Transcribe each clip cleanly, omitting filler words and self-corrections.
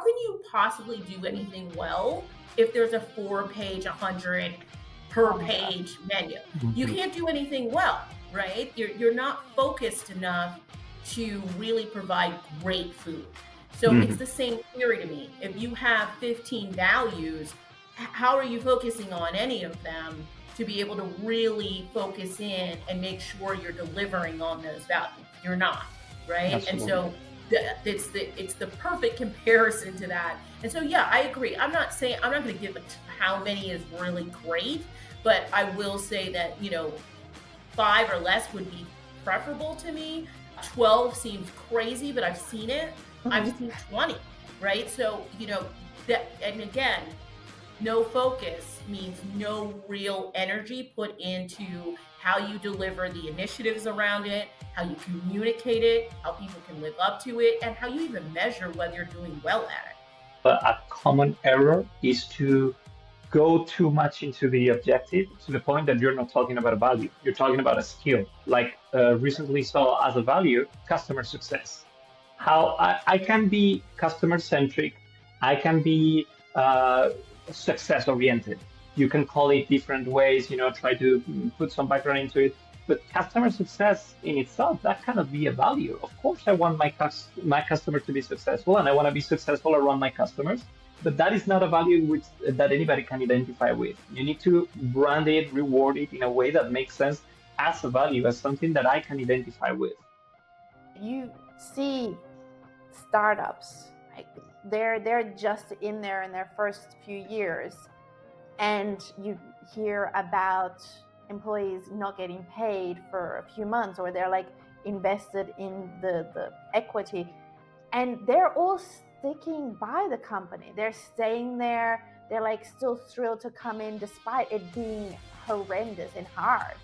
can you possibly do anything well if there's a 4-page, 100 per page menu? You can't do anything well, right? You're not focused enough to really provide great food. So it's the same theory to me. If you have 15 values, how are you focusing on any of them to be able to really focus in and make sure you're delivering on those values? You're not, right? Absolutely. And so it's the perfect comparison to that. And so yeah, I agree. I'm not going to give how many is really great, but I will say that 5 or less would be preferable to me. 12 seems crazy, but I've seen it. I've seen 20, right? So that, and again, no focus means no real energy put into how you deliver the initiatives around it, how you communicate it, how people can live up to it, and how you even measure whether you're doing well at it. A common error is to go too much into the objective to the point that you're not talking about a value. You're talking about a skill. Like recently saw as a value, customer success. How I can be customer centric, I can be success oriented. You can call it different ways, try to put some background into it. But customer success in itself, that cannot be a value. Of course, I want my customer to be successful, and I want to be successful around my customers. But that is not a value that anybody can identify with. You need to brand it, reward it in a way that makes sense as a value, as something that I can identify with. You see startups, like they're just in their first few years, and you hear about employees not getting paid for a few months, or they're like invested in the equity, and they're all sticking by the company. They're staying there. They're like still thrilled to come in despite it being horrendous and hard,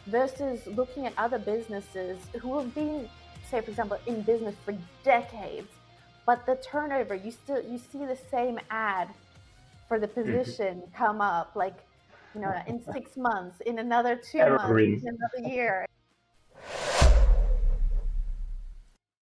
versus looking at other businesses who have been, say for example, in business for decades, but the turnover, you see the same ad for the position come up, like in 6 months, in another 2 months, in another year.